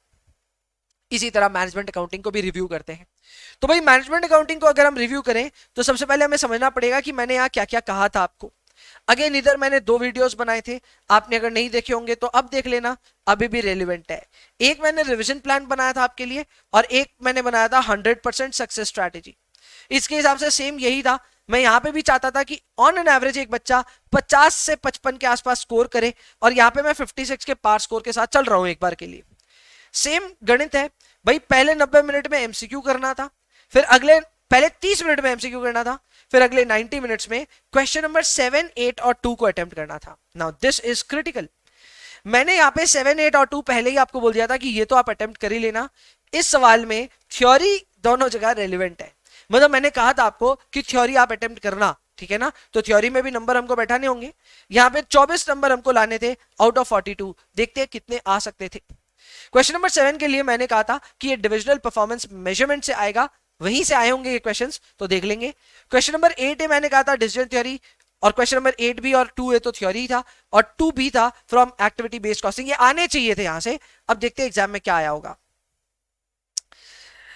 S1: इसी तरह मैनेजमेंट अकाउंटिंग को भी रिव्यू करते हैं। तो भाई मैनेजमेंट अकाउंटिंग को अगर हम रिव्यू करें तो सबसे पहले हमें समझना पड़ेगा कि मैंने यहां क्या क्या कहा था आपको। अगेन इधर मैंने 2 वीडियोस बनाए थे, आपने अगर नहीं देखे होंगे तो अब देख लेना, अभी भी रेलिवेंट है। एक मैंने रिवीजन प्लान बनाया था आपके लिए और एक मैंने बनाया था 100% सक्सेस स्ट्रैटेजी। इसके हिसाब से सेम यही था। मैं यहां पे भी चाहता था कि ऑन एन एवरेज एक बच्चा 50 से 55 के आसपास स्कोर करे, और यहां पे मैं 56 के पार स्कोर के साथ चल रहा हूं एक बार के लिए। सेम गणित है भाई, पहले 90 मिनट में एमसीक्यू करना था, फिर अगले पहले 30 मिनट में एमसीक्यू करना था, फिर अगले 90 मिनट्स में क्वेश्चन नंबर 7, 8 और 2 को अटेम्प्ट करना था। Now this is critical. मैंने यहाँ पे 7, 8 और 2 पहले ही आपको बोल दिया था कि ये तो आप अटेम्प्ट कर ही लेना। इस सवाल में थ्योरी दोनों जगह रेलिवेंट है, मतलब मैंने कहा था आपको कि थ्योरी आप अटेम्प्ट करना, ठीक है ना? तो थ्योरी में भी नंबर हमको बैठाने होंगे। यहाँ पे 24 नंबर हमको लाने थे आउट ऑफ 42। देखते हैं कितने आ सकते थे। क्वेश्चन नंबर 7 के लिए मैंने कहा था कि ये डिविजनल परफॉर्मेंस मेजरमेंट से आएगा, वहीं से आए होंगे ये क्वेश्चंस, तो देख लेंगे। क्वेश्चन नंबर 8 है, मैंने कहा था डिसीजन थ्योरी, और क्वेश्चन नंबर 8 भी और 2 है तो थ्योरी था, और 2 भी था फ्रॉम एक्टिविटी बेस्ड कॉस्टिंग। ये आने चाहिए थे यहां से। अब देखते हैं एग्जाम में क्या आया होगा।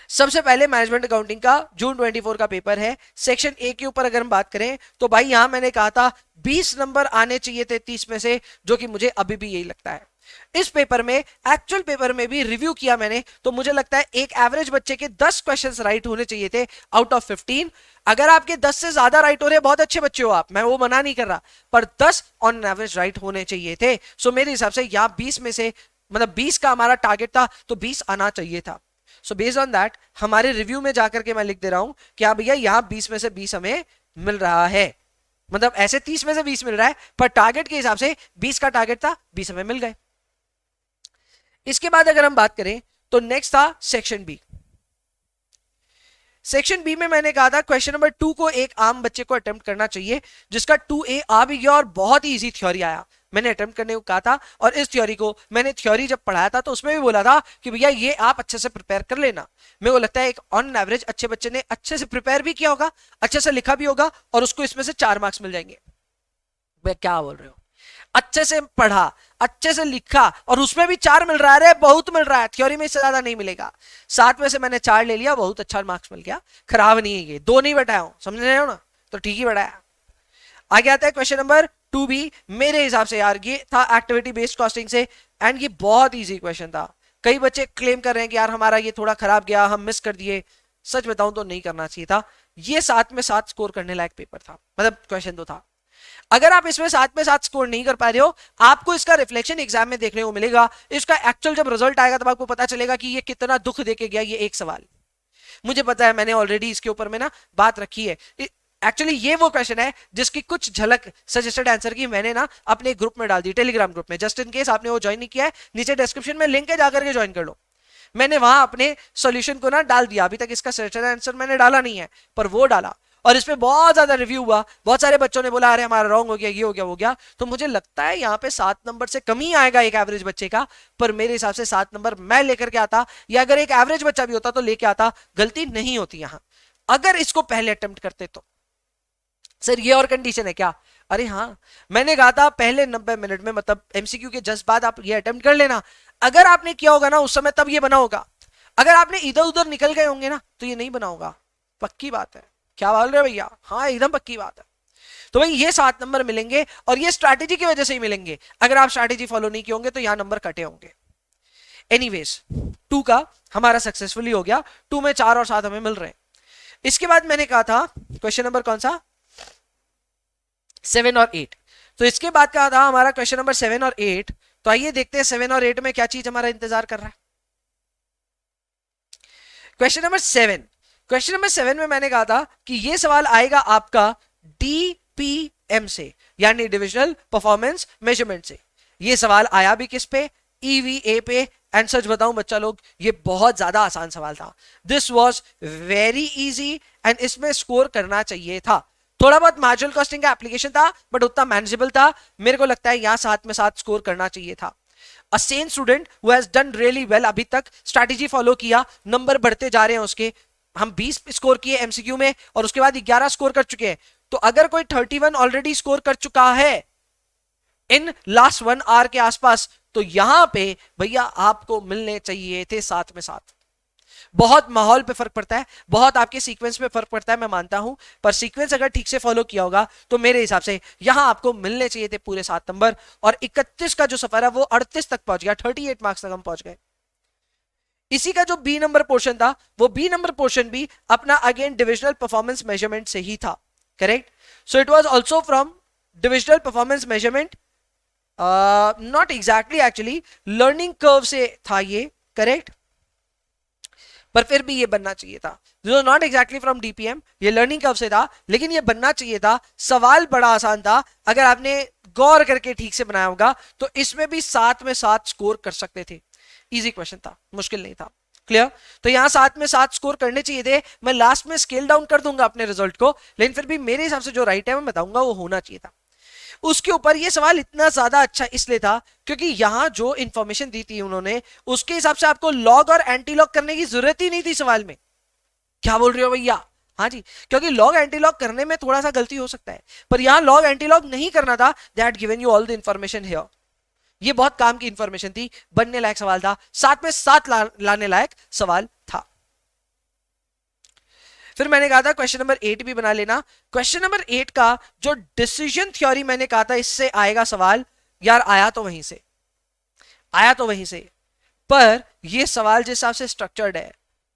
S1: सबसे पहले मैनेजमेंट अकाउंटिंग का जून 24 का पेपर है। सेक्शन ए के ऊपर अगर हम बात करें तो भाई यहां मैंने कहा था 20 नंबर आने चाहिए थे 30 में से, जो कि मुझे अभी भी यही लगता है। इस पेपर में, एक्चुअल पेपर में भी रिव्यू किया मैंने, तो मुझे लगता है एक एवरेज बच्चे के 10 क्वेश्चंस राइट होने चाहिए थे आउट ऑफ 15। अगर आपके 10 से ज्यादा राइट हो रहे, बहुत अच्छे बच्चे हो आप, मैं वो मना नहीं कर रहा, पर 10 ऑन एवरेज राइट होने चाहिए थे। सो मेरे हिसाब से यहाँ 20 में से, मतलब 20 का हमारा टारगेट था, तो 20 आना चाहिए था। सो बेस्ड ऑन दैट हमारे रिव्यू में जाकर के मैं लिख दे रहा हूं कि हाँ भैया यहाँ 20 में से 20 हमें मिल रहा है। मतलब ऐसे 30 में से 20 मिल रहा है, पर टारगेट के हिसाब से 20 का टारगेट था, 20 हमें मिल गए। इसके बाद अगर हम बात करें तो नेक्स्ट था सेक्शन बी। सेक्शन बी में मैंने कहा था क्वेश्चन नंबर 2 को एक आम बच्चे को अटेम्प्ट करना चाहिए, जिसका 2A आ भी गया और बहुत ही इजी थ्योरी आया। मैंने अटेम्प्ट करने को कहा था और इस थ्योरी को मैंने थ्योरी जब पढ़ाया था तो उसमें भी बोला था कि भैया ये आप अच्छे से प्रिपेयर कर लेना। मेरे को लगता है एक ऑन एवरेज अच्छे बच्चे ने अच्छे से प्रिपेयर भी किया होगा, अच्छे से लिखा भी होगा और उसको इसमें से 4 मार्क्स मिल जाएंगे। भैया क्या बोल रहे हो, अच्छे से पढ़ा, अच्छे से लिखा और उसमें भी 4 मिल रहा है, अरे बहुत मिल रहा है, थ्योरी में इससे ज्यादा नहीं मिलेगा। 7 में से मैंने 4 ले लिया, बहुत अच्छा मार्क्स मिल गया, खराब नहीं है ये, 2 नहीं बैठाया हूं, समझ रहे हो ना, तो ठीक ही बैठाया। आगे आता है क्वेश्चन नंबर 2B। मेरे हिसाब से यार ये था एक्टिविटी बेस्ड कॉस्टिंग से एंड ये बहुत इजी क्वेश्चन था। कई बच्चे क्लेम कर रहे हैं कि यार हमारा ये थोड़ा खराब गया, हम मिस कर दिए। सच बताऊं तो नहीं करना चाहिए था, ये 7 में 7 स्कोर करने लायक पेपर था, मतलब क्वेश्चन तो था। अगर आप इसमें 7 में 7 स्कोर नहीं कर पा रहे हो, आपको इसका रिफ्लेक्शन एग्जाम में देखने को मिलेगा। इसका एक्चुअल जब रिजल्ट आएगा तब आपको पता चलेगा कि ये कितना दुख देके गया ये एक सवाल। मुझे पता है, मैंने ऑलरेडी इसके ऊपर में ना बात रखी है। एक्चुअली ये वो क्वेश्चन है जिसकी कुछ झलक सजेस्टेड आंसर की मैंने ना अपने ग्रुप में डाल दी, टेलीग्राम ग्रुप में। जस्ट इन केस आपने वो ज्वाइन नहीं किया है, नीचे डिस्क्रिप्शन में लिंक है, जाकर के ज्वाइन कर लो। मैंने वहां अपने सॉल्यूशन को ना डाल दिया। अभी तक इसका सजेस्टेड आंसर मैंने डाला नहीं है, पर वो डाला और इस पे बहुत ज्यादा रिव्यू हुआ। बहुत सारे बच्चों ने बोला अरे हमारा रॉन्ग हो गया, ये हो गया, वो गया। तो मुझे लगता है यहाँ पे 7 नंबर से कम ही आएगा एक एवरेज बच्चे का, पर मेरे हिसाब से 7 नंबर मैं लेकर के आता, या अगर एक एवरेज बच्चा भी होता तो लेके आता। गलती नहीं होती यहां अगर इसको पहले अटेम्प्ट करते तो। सर ये और कंडीशन है क्या? अरे हाँ, मैंने कहा था पहले 90 मिनट में, मतलब एमसीक्यू के जस्ट बाद आप ये अटेम्प्ट कर लेना। अगर आपने किया होगा ना उस समय, तब ये बना होगा। अगर आपने इधर उधर निकल गए होंगे ना तो ये नहीं बना होगा, पक्की बात है। क्या बोल रहे हो भैया? हाँ एकदम पक्की बात है। तो भाई ये 7 नंबर मिलेंगे और ये स्ट्रैटेजी की वजह से ही मिलेंगे। अगर आप स्ट्रैटेजी फॉलो नहीं किए होंगे तो यहां नंबर कटे होंगे। एनीवेज 2 का हमारा सक्सेसफुली हो गया, 2 में 4 और 7 हमें मिल रहे हैं। इसके बाद मैंने कहा था क्वेश्चन नंबर कौन सा, 7 और 8। तो इसके बाद कहा था हमारा क्वेश्चन नंबर 7 और 8। तो आइए देखते हैं 7 और 8 में क्या चीज हमारा इंतजार कर रहा है। क्वेश्चन नंबर 7, क्वेश्चन नंबर 7 में मैंने कहा था कि ये सवाल आएगा आपका डीपीएम से, यानी डिविजनल परफॉर्मेंस मेजरमेंट से। ये सवाल आया भी किस पे? ईवीए पे। एंड सच बताऊं बच्चा लोग, ये बहुत ज्यादा आसान सवाल था। This was very easy and इसमें स्कोर करना चाहिए था। थोड़ा बहुत मार्जिनल कॉस्टिंग का एप्लीकेशन था बट उतना मैनेजेबल था। मेरे को लगता है यहां 7 में 7 स्कोर करना चाहिए था। A sane student who has done really well, अभी तक स्ट्रैटेजी फॉलो किया, नंबर बढ़ते जा रहे हैं उसके। हम 20 स्कोर किए एमसीक्यू में और उसके बाद 11 स्कोर कर चुके हैं। तो अगर कोई 31 ऑलरेडी स्कोर कर चुका है इन लास्ट 1 आवर के आसपास, तो यहां पे भैया आपको मिलने चाहिए थे 7 में 7। बहुत माहौल पे फर्क पड़ता है, बहुत आपके सीक्वेंस पे फर्क पड़ता है, मैं मानता हूं, पर सीक्वेंस अगर ठीक से फॉलो किया होगा तो मेरे हिसाब से यहां आपको मिलने चाहिए थे पूरे 7 नंबर। और 31 का जो सफर है वो 38 तक पहुंच गया, 38 मार्क्स तक हम पहुंच गए। इसी का जो बी नंबर पोर्शन था, वो बी नंबर पोर्शन भी अपना अगेन डिविजनल परफॉर्मेंस मेजरमेंट से ही था, correct. So it was also from divisional performance measurement, not exactly actually learning curve से था ये, करेक्ट, पर फिर भी ये बनना चाहिए था। नॉट एग्जैक्टली फ्रॉम डीपीएम, ये लर्निंग कर्व से था, लेकिन ये बनना चाहिए था। सवाल बड़ा आसान था, अगर आपने गौर करके ठीक से बनाया होगा तो इसमें भी 7 में 7 स्कोर कर सकते थे। इजी क्वेश्चन था, मुश्किल नहीं था, क्लियर। तो यहां 7 में 7 स्कोर करने चाहिए थे। मैं लास्ट में स्केल डाउन कर दूंगा अपने रिजल्ट को, लेकिन फिर भी मेरे हिसाब से जो राइट है मैं बताऊंगा वो होना चाहिए था। उसके ऊपर ये सवाल इतना ज्यादा अच्छा इसलिए था क्योंकि यहां जो इंफॉर्मेशन दी थी उन्होंने, उसके हिसाब से आपको लॉग और एंटी लॉग करने की जरूरत ही नहीं थी सवाल में। क्या बोल रहे हो भैया? हाँ जी, क्योंकि लॉग एंटी लॉग करने में थोड़ा सा गलती हो सकता है, पर यहां लॉग एंटी लॉग नहीं करना था। That given you all the information here. ये बहुत काम की इंफॉर्मेशन थी, बनने लायक सवाल था, 7 में 7 लाने लायक सवाल था। फिर मैंने कहा था क्वेश्चन नंबर 8 भी बना लेना। क्वेश्चन नंबर 8 का जो डिसीजन थ्योरी मैंने कहा था इससे आएगा सवाल, यार आया तो वहीं से, आया तो वहीं से, पर यह सवाल जिस हिसाब से स्ट्रक्चर्ड है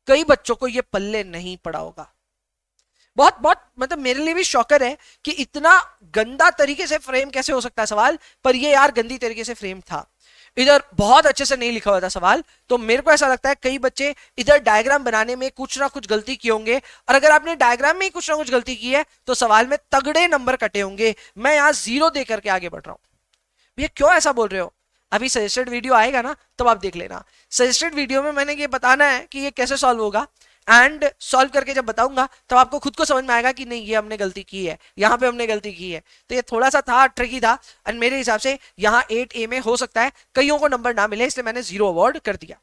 S1: कई बच्चों को यह पल्ले नहीं पड़ा होगा। बहुत बहुत मतलब मेरे लिए भी शॉकर है कि इतना गंदा तरीके से फ्रेम कैसे हो सकता है सवाल, पर ये यार गंदी तरीके से फ्रेम था। इधर बहुत अच्छे से नहीं लिखा हुआ था सवाल, तो मेरे को ऐसा लगता है कई बच्चे इधर डायग्राम बनाने में कुछ ना कुछ गलती किए होंगे, और अगर आपने डायग्राम में ही कुछ ना कुछ गलती की है तो सवाल में तगड़े नंबर कटे होंगे। मैं यहां 0 दे करके आगे बढ़ रहा हूं। भैया क्यों ऐसा बोल रहे हो? अभी सजेस्टेड वीडियो आएगा ना तब आप देख लेना। सजेस्टेड वीडियो में मैंने ये बताना है कि ये कैसे सॉल्व होगा, एंड सॉल्व करके जब बताऊंगा तो आपको खुद को समझ में आएगा कि नहीं ये हमने गलती की है, यहां पे हमने गलती की है। तो ये थोड़ा सा था, ट्रिकी था, एंड मेरे हिसाब से यहाँ 8A में हो सकता है कईयों को नंबर ना मिले, इसलिए मैंने 0 अवॉर्ड कर दिया।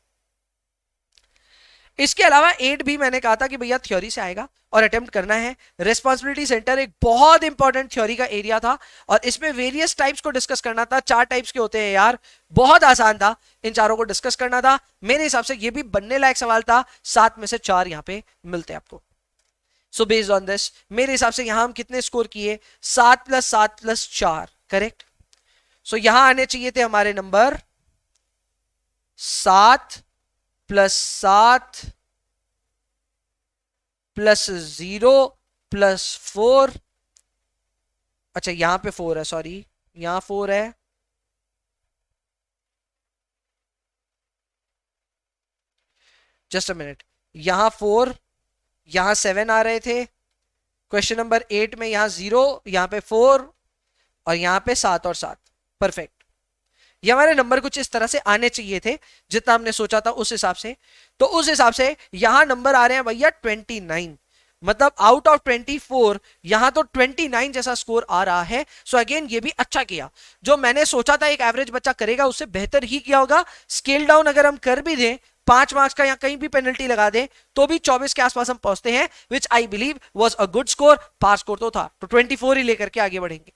S1: इसके अलावा 8 भी मैंने कहा था कि भैया थ्योरी से आएगा और अटेम्प्ट करना है। रिस्पॉन्सिबिलिटी सेंटर एक बहुत इंपॉर्टेंट थ्योरी का एरिया था और इसमें वेरियस टाइप्स को डिस्कस करना था। 4 टाइप्स के होते हैं यार, बहुत आसान था, इन चारों को डिस्कस करना था। मेरे हिसाब से ये भी बनने लायक सवाल था। 7 में से 4 यहां पे मिलते हैं आपको। सो बेस्ड ऑन दिस मेरे हिसाब से यहां हम कितने स्कोर किए, 7 + 7 + 4, करेक्ट। सो यहां आने चाहिए थे हमारे नंबर 7 + 7 + 0 + 4। अच्छा यहां पे 4 है, सॉरी यहां 4 है, जस्ट अ मिनट, यहां 4, यहां 7 आ रहे थे। क्वेश्चन नंबर 8 में यहां 0, यहां पे 4 और यहां पे 7 और 7, परफेक्ट। ये हमारे नंबर कुछ इस तरह से आने चाहिए थे जितना हमने सोचा था उस हिसाब से। तो उस हिसाब से यहां नंबर आ रहे हैं भैया 29, मतलब आउट ऑफ 24 यहां तो 29 जैसा स्कोर आ रहा है। सो अगेन ये भी अच्छा किया, जो मैंने सोचा था एक एवरेज बच्चा करेगा उससे बेहतर ही किया होगा। स्केल डाउन अगर हम कर भी दें 5 मार्क्स का या कहीं भी पेनल्टी लगा दें तो भी 24 के आसपास हम पहुंचते हैं, which I believe was a good score. Pass score तो था, तो 24 ही लेकर के आगे बढ़ेंगे।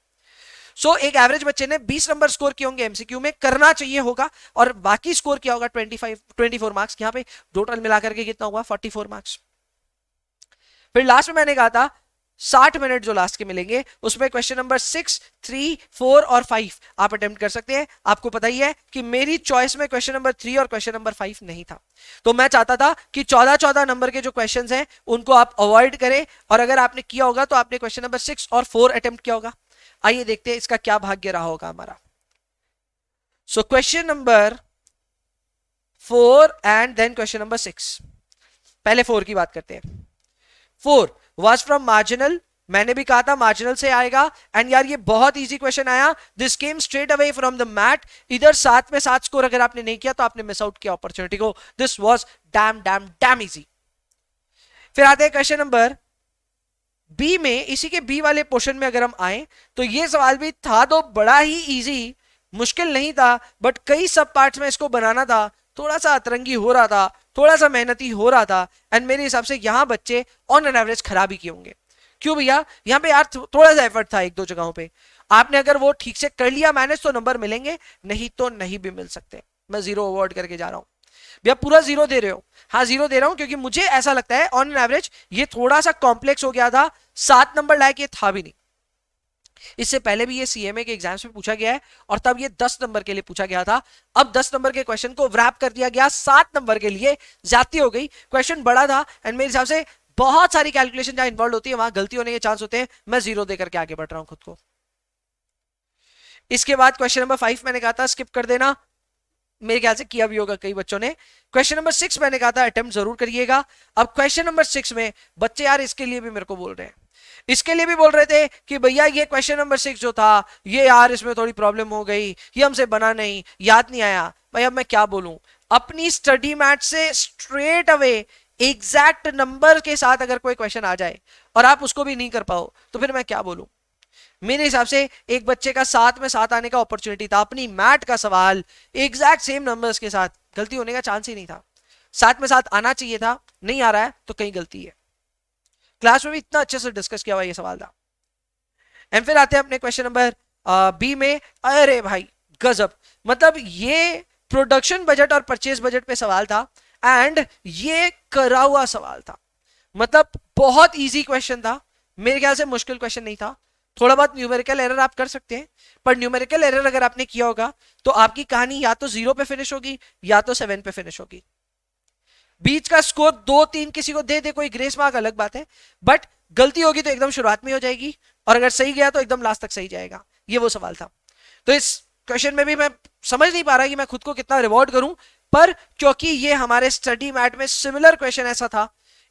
S1: एक एवरेज बच्चे ने 20 नंबर स्कोर किए होंगे एमसीक्यू में, करना चाहिए होगा, और बाकी स्कोर किया होगा 24 मार्क्स। यहां पे टोटल मिलाकर के कितना हुआ, 44 मार्क्स। फिर लास्ट में मैंने कहा था 60 मिनट जो लास्ट के मिलेंगे उसमें क्वेश्चन नंबर 6, 3, 4 और 5 आप अटेम्प्ट कर सकते हैं। आपको पता ही है कि मेरी चॉइस में क्वेश्चन नंबर 3 और क्वेश्चन नंबर 5 नहीं था, तो मैं चाहता था कि 14-14 नंबर के जो क्वेश्चंस हैं उनको आप अवॉइड करें, और अगर आपने किया होगा तो आपने क्वेश्चन नंबर 6 और 4 अटेम्प्ट किया होगा। आइए देखते हैं इसका क्या भाग्य रहा होगा हमारा। So question number 4 and then question number 6। पहले 4 की बात करते हैं। 4 was from marginal, मैंने भी कहा था मार्जिनल से आएगा, एंड यार ये बहुत इजी क्वेश्चन आया, this came straight away from the math. इधर 7 में 7 स्कोर अगर आपने नहीं किया तो आपने मिस आउट किया अपॉर्चुनिटी को। This was dam dam dam easy. फिर आते हैं क्वेश्चन नंबर बी में। इसी के बी वाले पोर्शन में अगर हम आए तो ये सवाल भी था तो बड़ा ही इजी, मुश्किल नहीं था, बट कई सब पार्ट्स में इसको बनाना था, थोड़ा सा अतरंगी हो रहा था, थोड़ा सा मेहनती हो रहा था, एंड मेरे हिसाब से यहां बच्चे ऑन एन एवरेज खराब ही किए होंगे। क्यों भैया, यहां पे यार थोड़ा सा एफर्ट था एक दो जगहों पे, आपने अगर वो ठीक से कर लिया मैनेज तो नंबर मिलेंगे, नहीं तो नहीं भी मिल सकते। मैं 0 अवॉर्ड करके जा रहा हूं भैया, पूरा 0 दे रहे हो? हाँ 0 दे रहा हूं क्योंकि मुझे ऐसा लगता है ऑन एन एवरेज ये थोड़ा सा कॉम्प्लेक्स हो गया था, 7 नंबर लायक ये था भी नहीं। इससे पहले भी ये सीएमए के एग्जाम्स में पूछा गया है और तब ये 10 नंबर के लिए पूछा गया था। अब 10 नंबर के क्वेश्चन को रैप कर दिया गया 7 नंबर के लिए, ज्यादती हो गई। क्वेश्चन बड़ा था एंड मेरे हिसाब से बहुत सारी कैलकुलेशन जहां इन्वॉल्व होती है वहां गलती होने के चांस होते हैं। मैं 0 देकर के आगे बढ़ रहा हूं खुद को। इसके बाद क्वेश्चन नंबर 5 मैंने कहा था स्किप कर देना, मेरे ख्याल से किया भी होगा कई बच्चों ने। क्वेश्चन नंबर 6 मैंने कहा था अटेम्प्ट जरूर करिएगा। अब क्वेश्चन नंबर 6 में बच्चे यार इसके लिए भी मेरे को बोल रहे हैं, इसके लिए भी बोल रहे थे कि भैया ये क्वेश्चन नंबर 6 जो था ये यार इसमें थोड़ी प्रॉब्लम हो गई, ये हमसे बना नहीं, याद नहीं आया। भाई अब मैं क्या बोलूं, अपनी स्टडी मैट से स्ट्रेट अवे एग्जैक्ट नंबर के साथ अगर कोई क्वेश्चन आ जाए और आप उसको भी नहीं कर पाओ तो फिर मैं क्या बोलूं। मेरे हिसाब से एक बच्चे का 7 में 7 आने का अपॉर्चुनिटी था, अपनी मैट का सवाल एग्जैक्ट सेम नंबर्स के साथ, गलती होने का चांस ही नहीं था। 7 में 7 आना चाहिए था, नहीं आ रहा है तो कहीं गलती है। क्लास में भी इतना अच्छे से डिस्कस किया हुआ ये सवाल था। एंड फिर आते हैं अपने क्वेश्चन नंबर बी में। अरे भाई गजब, मतलब ये प्रोडक्शन बजट और परचेज बजट पे सवाल था एंड ये करा हुआ सवाल था, मतलब बहुत इजी क्वेश्चन था, मेरे ख्याल से मुश्किल क्वेश्चन नहीं था। थोड़ा बहुत न्यूमेरिकल एरर आप कर सकते हैं, पर न्यूमेरिकल एरर अगर आपने किया होगा तो आपकी कहानी या तो 0 पे फिनिश होगी या तो 7 पे फिनिश होगी। बीच का स्कोर 2-3 किसी को दे दे कोई ग्रेस मार्क अलग बात है, बट गलती होगी तो एकदम शुरुआत में हो जाएगी और अगर सही गया तो एकदम लास्ट तक सही जाएगा। ये वो सवाल था। तो इस क्वेश्चन में भी मैं समझ नहीं पा रहा कि मैं खुद को कितना रिवॉर्ड करूं, पर क्योंकि ये हमारे स्टडी मैट में सिमिलर क्वेश्चन ऐसा था,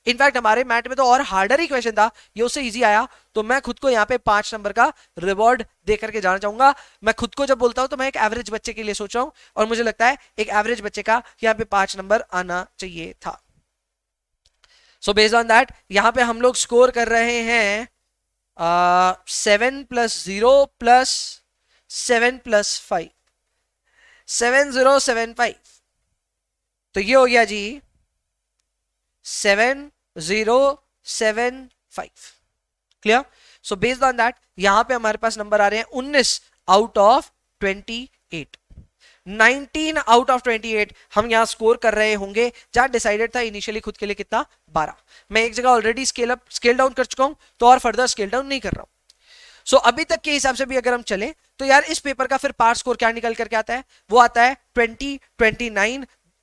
S1: इनफैक्ट हमारे मैट में तो और हार्डर ही क्वेश्चन था, ये उससे इजी आया, तो मैं खुद को यहाँ पे 5 नंबर का रिवॉर्ड दे करके जाना चाहूंगा। मैं खुद को जब बोलता हूं तो मैं एक एवरेज बच्चे के लिए सोच रहा हूं और मुझे लगता है एक एवरेज बच्चे का यहाँ पे 5 नंबर आना चाहिए था। सो बेस्ड ऑन दैट यहां पे हम लोग स्कोर कर रहे हैं 7 + 0 + 7 + 5, 7075। तो ये हो गया जी 7075। Clear? So based on that यहां पे हमारे पास नंबर आ रहे हैं 19 आउट ऑफ 28, 19 आउट ऑफ 28 हम यहां स्कोर कर रहे होंगे, जहां डिसाइडेड था इनिशियली खुद के लिए कितना 12। मैं एक जगह ऑलरेडी स्केल डाउन कर चुका हूं, तो और फर्दर स्केल डाउन नहीं कर रहा हूं। सो अभी तक के हिसाब से भी अगर हम चले तो यार इस पेपर का फिर पार स्कोर क्या निकल करके आता है, वो आता है 24,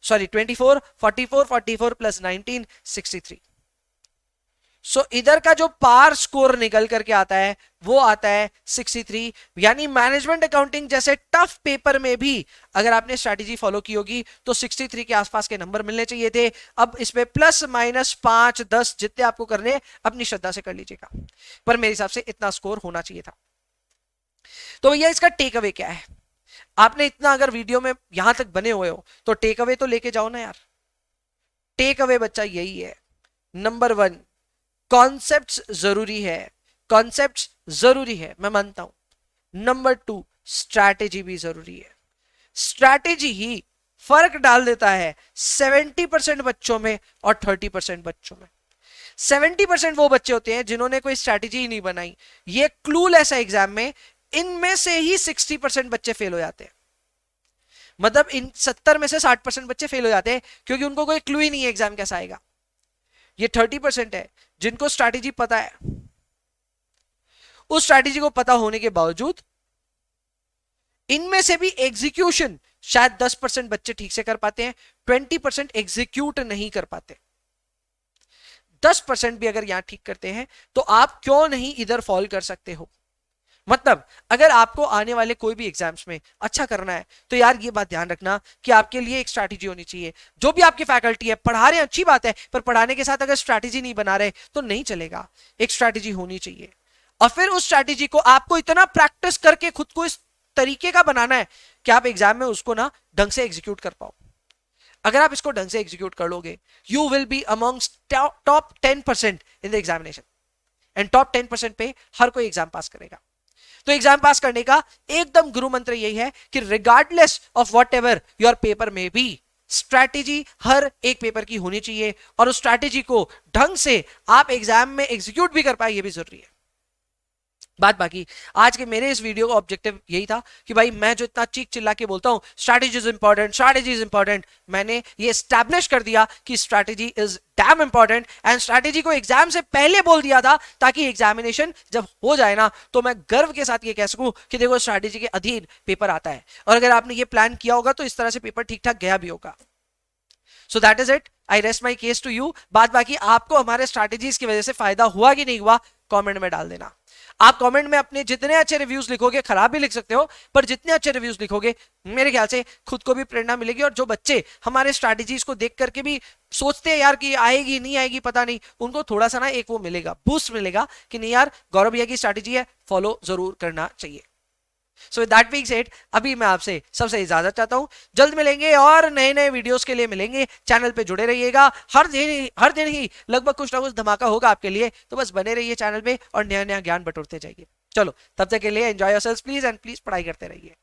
S1: 44, 44 + 19, 63। सो इधर का जो पार स्कोर निकल करके आता है वो आता है 63। यानी मैनेजमेंट अकाउंटिंग जैसे टफ पेपर में भी अगर आपने स्ट्रैटेजी फॉलो की होगी तो 63 के आसपास के नंबर मिलने चाहिए थे। अब इसमें ±5, 10 जितने आपको करने अपनी श्रद्धा से कर लीजिएगा, पर मेरे हिसाब से इतना स्कोर होना चाहिए था। तो भैया इसका टेक अवे क्या है? आपने इतना अगर वीडियो में यहां तक बने हुए हो तो टेक अवे तो लेके जाओ ना यार। टेक अवे बच्चा यही है, नंबर 1 कॉन्सेप्ट्स जरूरी है, कॉन्सेप्ट्स जरूरी है, मैं मानता हूं। नंबर 2 स्ट्रैटेजी भी जरूरी है। स्ट्रैटेजी ही फर्क डाल देता है 70% बच्चों में और 30% बच्चों में। 70% वो बच्चे होते हैं जिन्होंने कोई स्ट्रैटेजी ही नहीं बनाई, ये क्लूलेस है एग्जाम में, इनमें से ही 60% बच्चे फेल हो जाते हैं। मतलब इन 70 में से 60% बच्चे फेल हो जाते हैं क्योंकि उनको कोई क्लू ही नहीं है एग्जाम कैसा आएगा। ये 30% है जिनको स्ट्रैटेजी पता है, उस स्ट्रैटेजी को पता होने के बावजूद इनमें से भी एग्जीक्यूशन शायद 10% बच्चे ठीक से कर पाते हैं, 20% एग्जीक्यूट नहीं कर पाते। 10% भी अगर यहां ठीक करते हैं तो आप क्यों नहीं इधर फॉल कर सकते हो। मतलब अगर आपको आने वाले कोई भी एग्जाम्स में अच्छा करना है तो यार ये बात ध्यान रखना कि आपके लिए एक स्ट्रैटेजी होनी चाहिए। जो भी आपकी फैकल्टी है पढ़ा रहे हैं अच्छी बात है, पर पढ़ाने के साथ अगर स्ट्रैटेजी नहीं बना रहे तो नहीं चलेगा। एक स्ट्रैटेजी होनी चाहिए और फिर उस स्ट्रैटेजी को आपको इतना प्रैक्टिस करके खुद को इस तरीके का बनाना है कि आप एग्जाम में उसको ना ढंग से एग्जीक्यूट कर पाओ। अगर आप इसको ढंग से एग्जीक्यूट कर लोगे you will be amongst top 10% in the examination, and top 10% पे हर कोई एग्जाम पास करेगा। तो एग्जाम पास करने का एकदम गुरु मंत्र यही है कि regardless of what ever your paper में बी, स्ट्रैटेजी हर एक पेपर की होनी चाहिए और उस स्ट्रैटेजी को ढंग से आप एग्जाम में एग्जीक्यूट भी कर पाए, ये भी जरूरी है। बात बाकी आज के मेरे इस वीडियो का ऑब्जेक्टिव यही था कि भाई मैं जो इतना चीख चिल्ला के बोलता हूं strategy is important, strategy is important, मैंने ये एस्टैब्लिश कर दिया कि strategy is damn important, and strategy को एग्जाम से पहले बोल दिया था ताकि एग्जामिनेशन जब हो जाए ना तो मैं गर्व के साथ ये कह सकूं कि देखो स्ट्रैटेजी के अधीन पेपर आता है। और अगर आपने ये प्लान किया होगा तो इस तरह से पेपर ठीक ठाक गया भी होगा। So that is it, I rest my case to you. बात बाकी आपको हमारे स्ट्रैटेजीज की वजह से फायदा हुआ कि नहीं हुआ कमेंट में डाल देना। आप कमेंट में अपने जितने अच्छे रिव्यूज लिखोगे, खराब भी लिख सकते हो, पर जितने अच्छे रिव्यूज लिखोगे मेरे ख्याल से खुद को भी प्रेरणा मिलेगी। और जो बच्चे हमारे स्ट्रैटेजीज को देख करके भी सोचते हैं यार कि आएगी नहीं आएगी पता नहीं, उनको थोड़ा सा ना एक वो मिलेगा, बूस्ट मिलेगा कि नहीं यार गौरव भैया की स्ट्रैटेजी है, फॉलो जरूर करना चाहिए। सो दैट बीइंग सेड अभी मैं आपसे सबसे इजाजत चाहता हूं, जल्द मिलेंगे और नए नए वीडियोस के लिए मिलेंगे। चैनल पे जुड़े रहिएगा, हर दिन ही लगभग कुछ ना कुछ धमाका होगा आपके लिए, तो बस बने रहिए चैनल पे और नया नया ज्ञान बटोरते जाइए। चलो तब तक के लिए enjoy yourselves please, and please पढ़ाई करते रहिए।